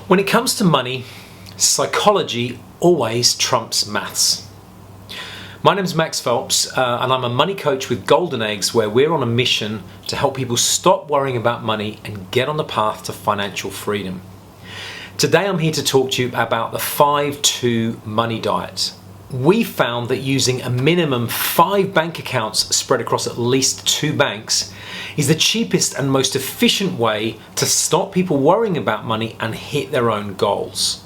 When it comes to money, psychology always trumps maths. My name is Max Phelps and I'm a money coach with Golden Eggs, where we're on a mission to help people stop worrying about money and get on the path to financial freedom. Today I'm here to talk to you about the 5-2-money diet. We found that using a minimum 5 bank accounts spread across at least 2 banks is the cheapest and most efficient way to stop people worrying about money and hit their own goals.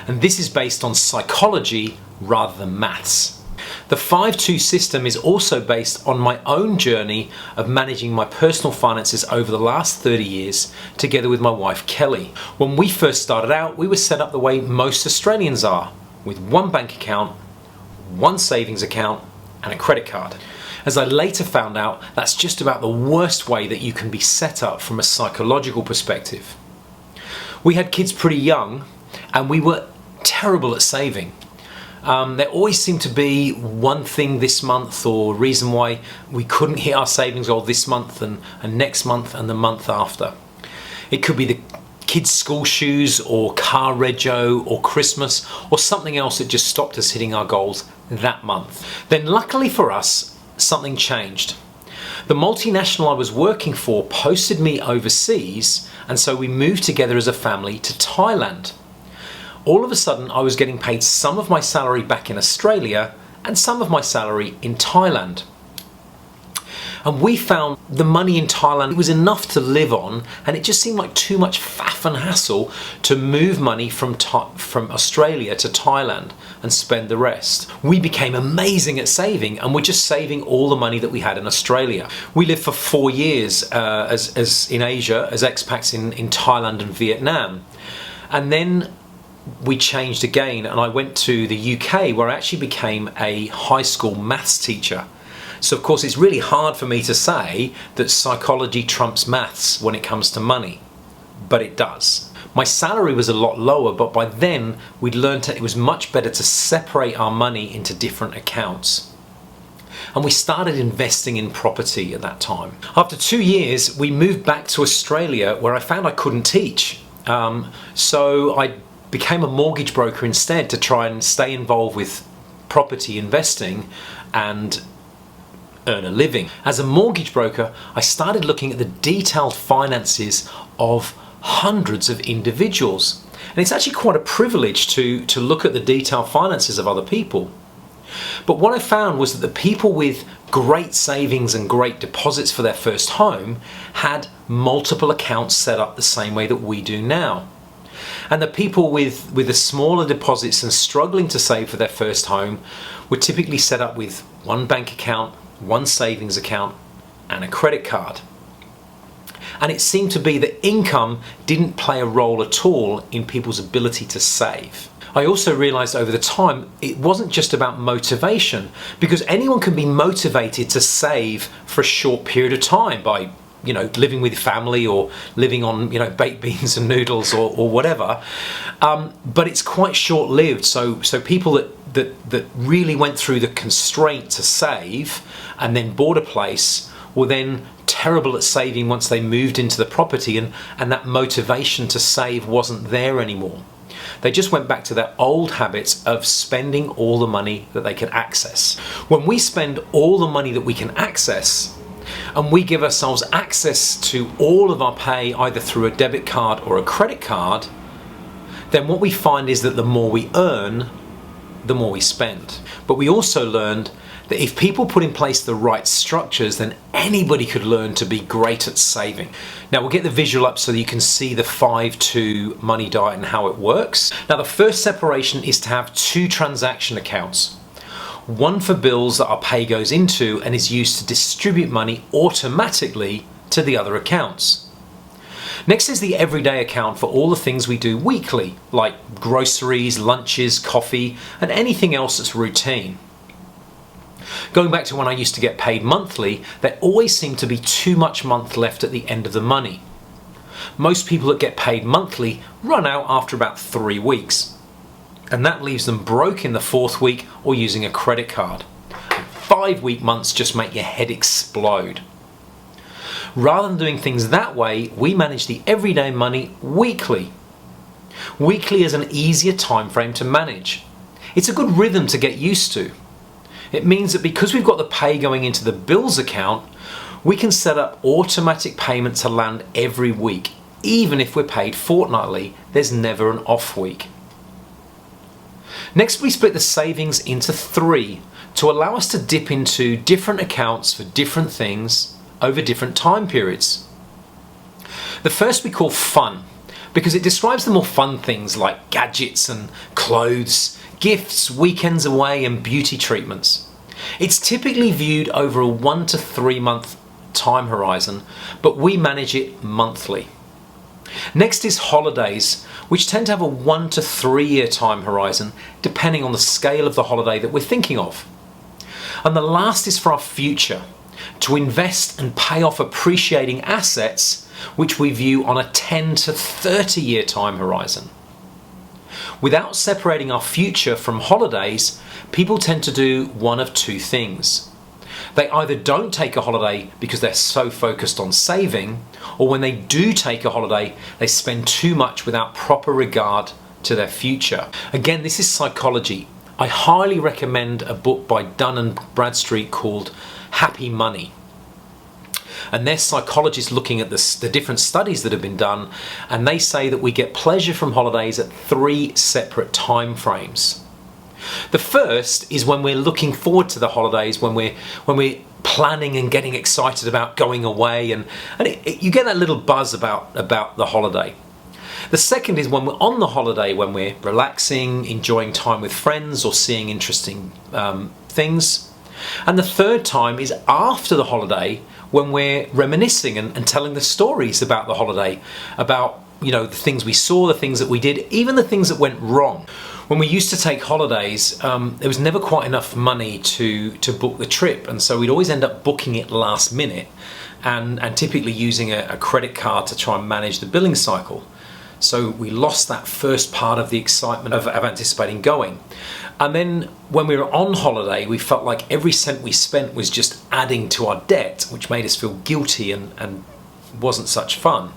And this is based on psychology rather than maths. The 5-2 system is also based on my own journey of managing my personal finances over the last 30 years together with my wife Kelly. When we first started out, we were set up the way most Australians are, with 1 bank account, 1 savings account and a credit card. As I later found out, that's just about the worst way that you can be set up from a psychological perspective. We had kids pretty young and we were terrible at saving. There always seemed to be one thing this month or reason why we couldn't hit our savings goal this month and next month and the month after. It could be the kids' school shoes or car rego or Christmas or something else that just stopped us hitting our goals that month. Then luckily for us, something changed. The multinational I was working for posted me overseas, and so we moved together as a family to Thailand. All of a sudden I was getting paid some of my salary back in Australia and some of my salary in Thailand. And we found the money in Thailand was enough to live on, and it just seemed like too much faff and hassle to move money from Australia to Thailand and spend the rest. We became amazing at saving, and we're just saving all the money that we had in Australia. We lived for 4 years as in Asia, as expats in Thailand and Vietnam. And then we changed again, and I went to the UK, where I actually became a high school maths teacher. So of course it's really hard for me to say that psychology trumps maths when it comes to money, but it does. My salary was a lot lower, but by then we'd learned that it was much better to separate our money into different accounts. And we started investing in property at that time. After 2 years, we moved back to Australia, where I found I couldn't teach. So I became a mortgage broker instead to try and stay involved with property investing and earn a living. As a mortgage broker, I started looking at the detailed finances of hundreds of individuals. And it's actually quite a privilege to look at the detailed finances of other people. But what I found was that the people with great savings and great deposits for their first home had multiple accounts set up the same way that we do now. And the people with the smaller deposits and struggling to save for their first home were typically set up with 1 bank account, 1 savings account and a credit card. And it seemed to be that income didn't play a role at all in people's ability to save. I also realized over the time it wasn't just about motivation, because anyone can be motivated to save for a short period of time by living with family or living on baked beans and noodles or whatever, but it's quite short-lived. So people that really went through the constraint to save and then bought a place were then terrible at saving once they moved into the property, and that motivation to save wasn't there anymore. They just went back to their old habits of spending all the money that they could access. When we spend all the money that we can access, and we give ourselves access to all of our pay either through a debit card or a credit card, then what we find is that the more we earn, the more we spend. But we also learned that if people put in place the right structures, then anybody could learn to be great at saving. Now we'll get the visual up so that you can see the 5-2-money diet and how it works. Now the first separation is to have 2 transaction accounts. 1 for bills that our pay goes into and is used to distribute money automatically to the other accounts. Next is the everyday account for all the things we do weekly, like groceries, lunches, coffee, and anything else that's routine. Going back to when I used to get paid monthly, there always seemed to be too much month left at the end of the money. Most people that get paid monthly run out after about 3 weeks. And that leaves them broke in the 4th week or using a credit card. 5-week months just make your head explode. Rather than doing things that way, we manage the everyday money weekly. Weekly is an easier time frame to manage. It's a good rhythm to get used to. It means that because we've got the pay going into the bills account, we can set up automatic payment to land every week. Even if we're paid fortnightly, there's never an off week. Next, we split the savings into 3 to allow us to dip into different accounts for different things over different time periods. The first we call fun, because it describes the more fun things like gadgets and clothes, gifts, weekends away, and beauty treatments. It's typically viewed over a 1 to 3 month time horizon, but we manage it monthly. Next is holidays, which tend to have a 1 to 3 year time horizon, depending on the scale of the holiday that we're thinking of. And the last is for our future, to invest and pay off appreciating assets, which we view on a 10 to 30 year time horizon. Without separating our future from holidays, people tend to do one of 2 things. They either don't take a holiday because they're so focused on saving, or when they do take a holiday, they spend too much without proper regard to their future. Again, this is psychology. I highly recommend a book by Dun and Bradstreet called Happy Money. And they're psychologists looking at the different studies that have been done, and they say that we get pleasure from holidays at 3 separate time frames. The first is when we're looking forward to the holidays, when we're planning and getting excited about going away, and you get that little buzz about the holiday. The second is when we're on the holiday, when we're relaxing, enjoying time with friends, or seeing interesting things. And the third time is after the holiday, when we're reminiscing and telling the stories about the holiday, about the things we saw, the things that we did, even the things that went wrong. When we used to take holidays, there was never quite enough money to book the trip, and so we'd always end up booking it last minute and typically using a credit card to try and manage the billing cycle. So we lost that first part of the excitement of anticipating going. And then when we were on holiday, we felt like every cent we spent was just adding to our debt, which made us feel guilty and wasn't such fun.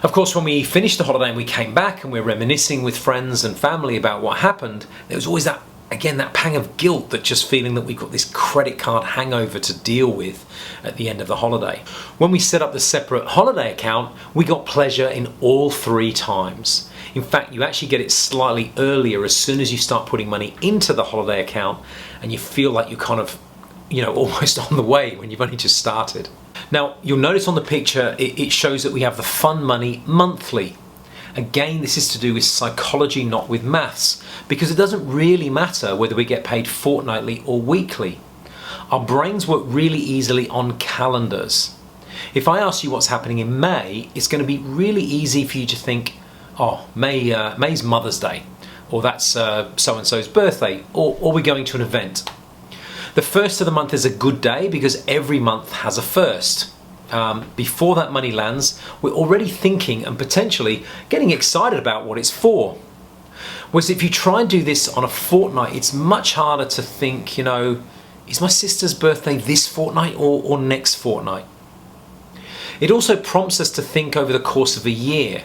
Of course, when we finished the holiday and we came back and we're reminiscing with friends and family about what happened, there was always that pang of guilt, that just feeling that we've got this credit card hangover to deal with at the end of the holiday. When we set up the separate holiday account, we got pleasure in all 3 times. In fact, you actually get it slightly earlier as soon as you start putting money into the holiday account, and you feel like you're kind of, almost on the way when you've only just started. Now, you'll notice on the picture, it shows that we have the fun money monthly. Again, this is to do with psychology, not with maths, because it doesn't really matter whether we get paid fortnightly or weekly. Our brains work really easily on calendars. If I ask you what's happening in May, it's going to be really easy for you to think, May's Mother's Day, or that's so-and-so's birthday, or we're going to an event. The first of the month is a good day because every month has a first. Before that money lands, we're already thinking and potentially getting excited about what it's for. Whereas if you try and do this on a fortnight, it's much harder to think, is my sister's birthday this fortnight or next fortnight? It also prompts us to think over the course of a year.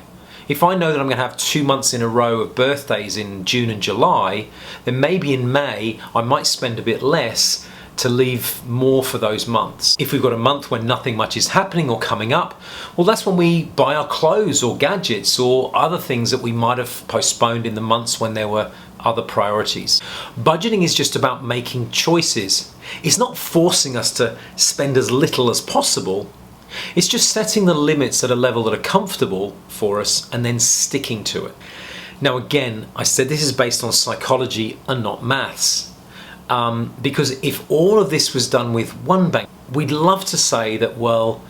If I know that I'm going to have 2 months in a row of birthdays in June and July, then maybe in May I might spend a bit less to leave more for those months. If we've got a month when nothing much is happening or coming up, well, that's when we buy our clothes or gadgets or other things that we might have postponed in the months when there were other priorities. Budgeting is just about making choices. It's not forcing us to spend as little as possible. It's just setting the limits at a level that are comfortable for us and then sticking to it. Now again, I said this is based on psychology and not maths. Because if all of this was done with one bank, we'd love to say that, well,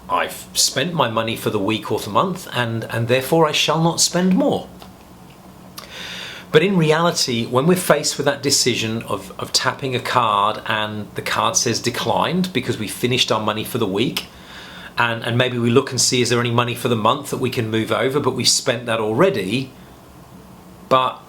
I've spent my money for the week or the month and therefore I shall not spend more. But in reality, when we're faced with that decision of tapping a card and the card says declined because we finished our money for the week, and maybe we look and see, is there any money for the month that we can move over, but we've spent that already. But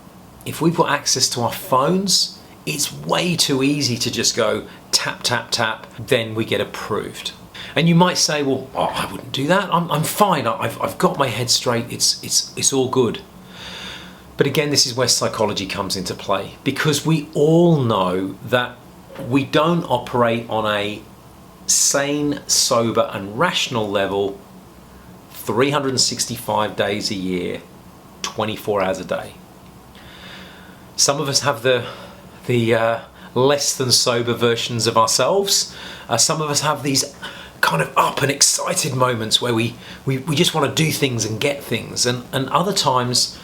if we've got access to our phones, it's way too easy to just go tap, tap, tap, then we get approved. And you might say, well, oh, I wouldn't do that. I'm fine. I've got my head straight. It's all good. But again, this is where psychology comes into play, because we all know that we don't operate on a sane, sober, and rational level 365 days a year, 24 hours a day. Some of us have the less than sober versions of ourselves. Some of us have these kind of up and excited moments where we just want to do things and get things, and other times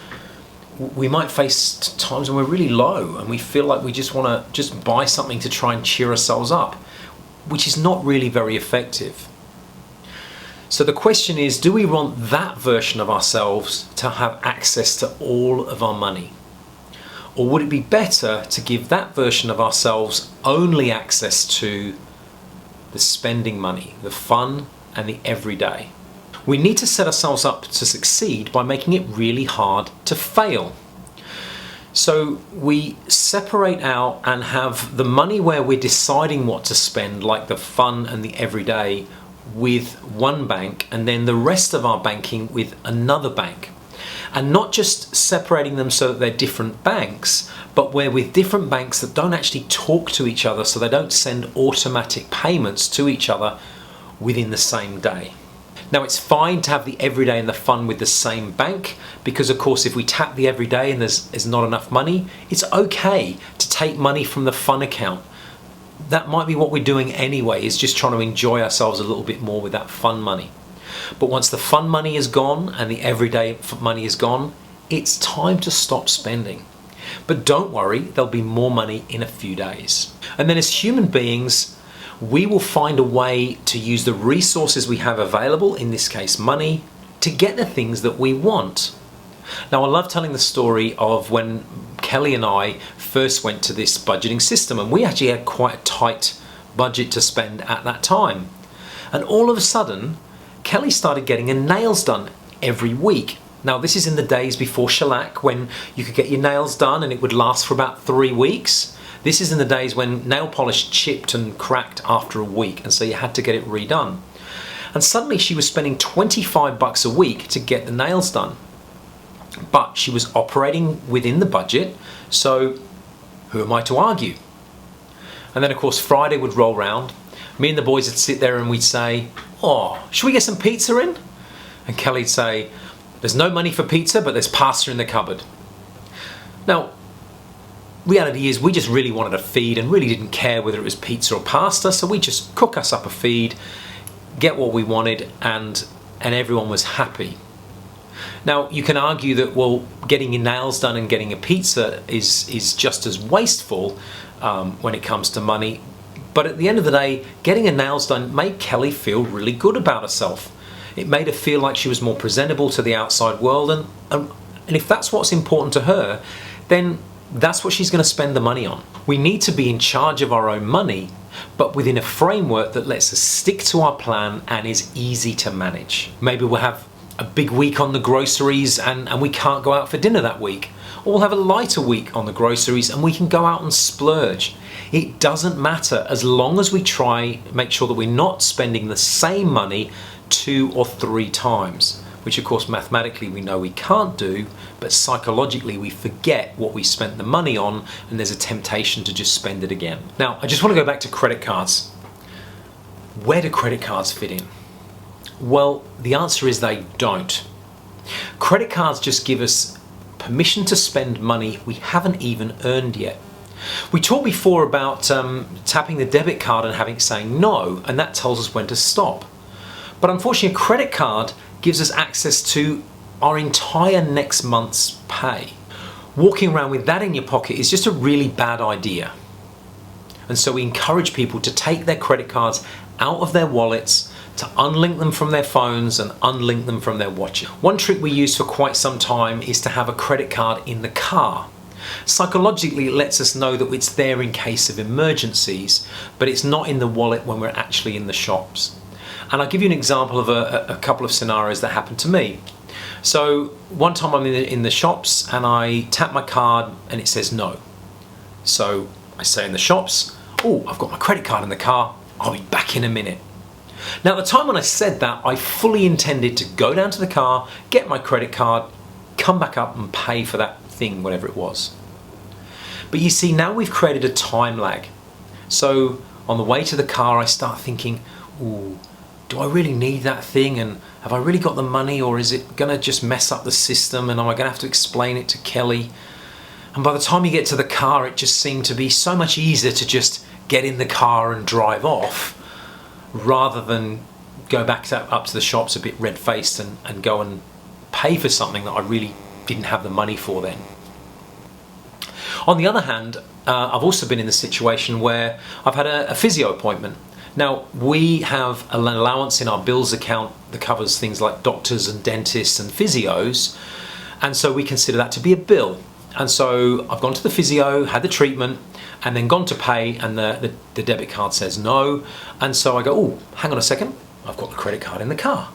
we might face times when we're really low and we feel like we just want to just buy something to try and cheer ourselves up, which is not really very effective. So the question is, do we want that version of ourselves to have access to all of our money? Or would it be better to give that version of ourselves only access to the spending money, the fun and the everyday? We need to set ourselves up to succeed by making it really hard to fail. So we separate out and have the money where we're deciding what to spend, like the fun and the everyday, with one bank, and then the rest of our banking with another bank. And not just separating them so that they're different banks, but we're with different banks that don't actually talk to each other, so they don't send automatic payments to each other within the same day. Now, it's fine to have the everyday and the fun with the same bank, because of course if we tap the everyday and there's not enough money, it's okay to take money from the fun account. That might be what we're doing anyway, is just trying to enjoy ourselves a little bit more with that fun money. But once the fun money is gone and the everyday money is gone, it's time to stop spending. But don't worry, there'll be more money in a few days. And then as human beings, we will find a way to use the resources we have available, in this case money, to get the things that we want. Now, I love telling the story of when Kelly and I first went to this budgeting system, and we actually had quite a tight budget to spend at that time. And all of a sudden, Kelly started getting her nails done every week. Now, this is in the days before shellac, when you could get your nails done and it would last for about 3 weeks. This is in the days when nail polish chipped and cracked after a week, and so you had to get it redone. And suddenly she was spending $25 a week to get the nails done. But she was operating within the budget, so who am I to argue? And then of course Friday would roll round. Me and the boys would sit there and we'd say, oh, should we get some pizza in? And Kelly'd say, there's no money for pizza, but there's pasta in the cupboard. Now, reality is we just really wanted a feed and really didn't care whether it was pizza or pasta, so we just cook us up a feed, get what we wanted, and everyone was happy. Now, you can argue that, well, getting your nails done and getting a pizza is just as wasteful when it comes to money, but at the end of the day, getting her nails done made Kelly feel really good about herself. It made her feel like she was more presentable to the outside world, and if that's what's important to her, then that's what she's going to spend the money on. We need to be in charge of our own money, but within a framework that lets us stick to our plan and is easy to manage. Maybe we'll have a big week on the groceries and we can't go out for dinner that week. Or we'll have a lighter week on the groceries and we can go out and splurge. It doesn't matter, as long as we make sure that we're not spending the same money 2 or 3 times. Which of course mathematically we know we can't do, but psychologically we forget what we spent the money on, and there's a temptation to just spend it again. Now, I just want to go back to credit cards. Where do credit cards fit in? Well, the answer is they don't. Credit cards just give us permission to spend money we haven't even earned yet. We talked before about tapping the debit card and saying no, and that tells us when to stop. But unfortunately, a credit card gives us access to our entire next month's pay. Walking around with that in your pocket is just a really bad idea. And so we encourage people to take their credit cards out of their wallets, to unlink them from their phones and unlink them from their watches. One trick we use for quite some time is to have a credit card in the car. Psychologically, it lets us know that it's there in case of emergencies, but it's not in the wallet when we're actually in the shops. And I'll give you an example of a couple of scenarios that happened to me. So one time I'm in the shops and I tap my card and it says no. So I say in the shops, oh, I've got my credit card in the car, I'll be back in a minute. Now, at the time when I said that, I fully intended to go down to the car, get my credit card, come back up and pay for that thing, whatever it was. But you see, now we've created a time lag. So on the way to the car, I start thinking, ooh, do I really need that thing? And have I really got the money, or is it gonna just mess up the system? And am I gonna have to explain it to Kelly? And by the time you get to the car, it just seemed to be so much easier to just get in the car and drive off, rather than go back up to the shops a bit red-faced and go and pay for something that I really didn't have the money for then. On the other hand, I've also been in the situation where I've had a physio appointment. Now, we have an allowance in our bills account that covers things like doctors and dentists and physios, and so we consider that to be a bill. And so I've gone to the physio, had the treatment, and then gone to pay, and the debit card says no. And so I go, oh, hang on a second, I've got the credit card in the car.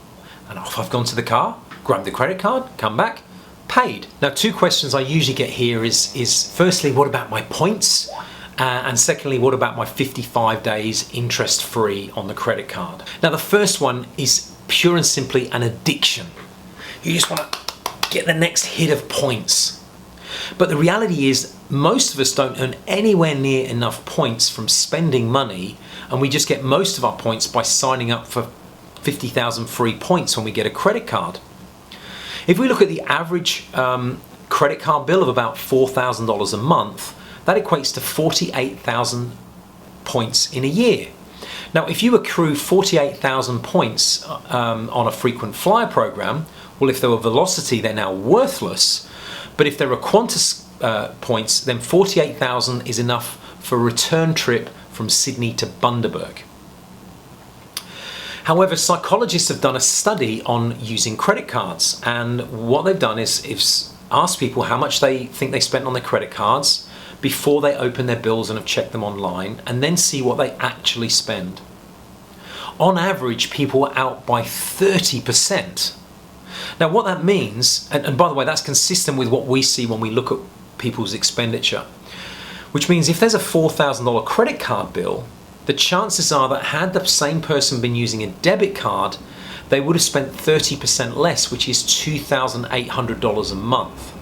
And off I've gone to the car, grabbed the credit card, come back, paid. Now, two questions I usually get here is firstly, what about my points? And secondly, what about my 55 days interest-free on the credit card? Now, the first one is pure and simply an addiction. You just want to get the next hit of points. But the reality is, most of us don't earn anywhere near enough points from spending money, and we just get most of our points by signing up for 50,000 free points when we get a credit card. If we look at the average credit card bill of about $4,000 a month, that equates to 48,000 points in a year. Now, if you accrue 48,000 points on a frequent flyer program, well, if they were velocity, they're now worthless. But if there are Qantas points, then 48,000 is enough for a return trip from Sydney to Bundaberg. However, psychologists have done a study on using credit cards, and what they've done is asked people how much they think they spent on their credit cards before they open their bills and have checked them online, and then see what they actually spend. On average, people were out by 30%. Now, what that means, and by the way, that's consistent with what we see when we look at people's expenditure, which means if there's a $4,000 credit card bill, the chances are that had the same person been using a debit card, they would have spent 30% less, which is $2,800 a month.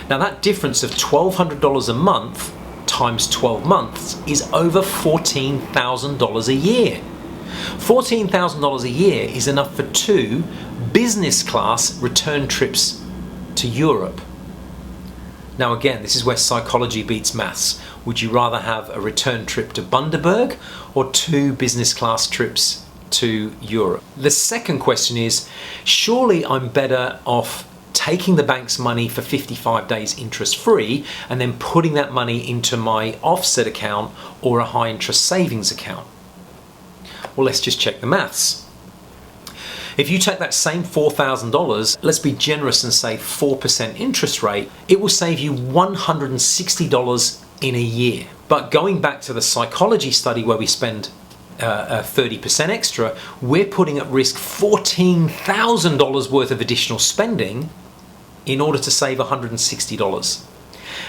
Now, that difference of $1,200 a month times 12 months is over $14,000 a year. $14,000 a year is enough for 2 business class return trips to Europe. Now, again, this is where psychology beats maths. Would you rather have a return trip to Bundaberg or 2 business class trips to Europe? The second question is, surely I'm better off taking the bank's money for 55 days interest-free and then putting that money into my offset account or a high-interest savings account? Well, let's just check the maths. If you take that same $4,000, let's be generous and say 4% interest rate, it will save you $160 in a year. But going back to the psychology study where we spend 30% extra, we're putting at risk $14,000 worth of additional spending in order to save $160.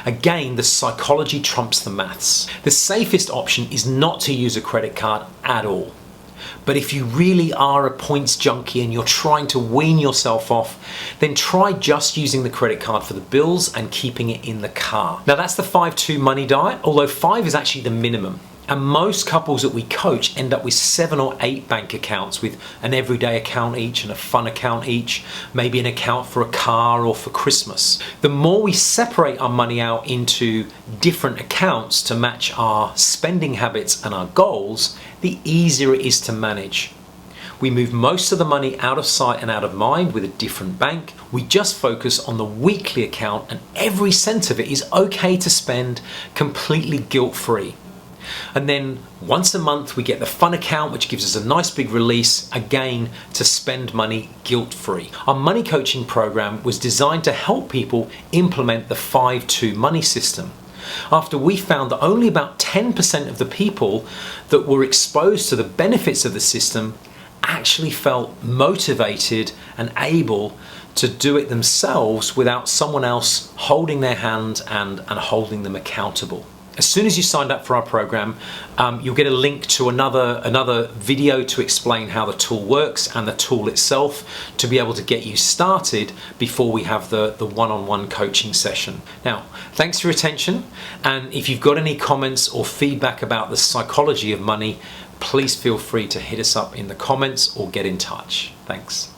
Again, the psychology trumps the maths. The safest option is not to use a credit card at all. But if you really are a points junkie and you're trying to wean yourself off, then try just using the credit card for the bills and keeping it in the car. Now, that's the 5-2 money diet, although 5 is actually the minimum. And most couples that we coach end up with 7 or 8 bank accounts, with an everyday account each and a fun account each, maybe an account for a car or for Christmas. The more we separate our money out into different accounts to match our spending habits and our goals, the easier it is to manage. We move most of the money out of sight and out of mind with a different bank. We just focus on the weekly account, and every cent of it is okay to spend completely guilt-free. And then once a month we get the fun account, which gives us a nice big release, again, to spend money guilt-free. Our money coaching program was designed to help people implement the 5-2 money system. After we found that only about 10% of the people that were exposed to the benefits of the system actually felt motivated and able to do it themselves without someone else holding their hand and holding them accountable. as soon as you signed up for our program, you'll get a link to another video to explain how the tool works and the tool itself to be able to get you started before we have the one-on-one coaching session. Now, thanks for your attention, and if you've got any comments or feedback about the psychology of money, please feel free to hit us up in the comments or get in touch. Thanks.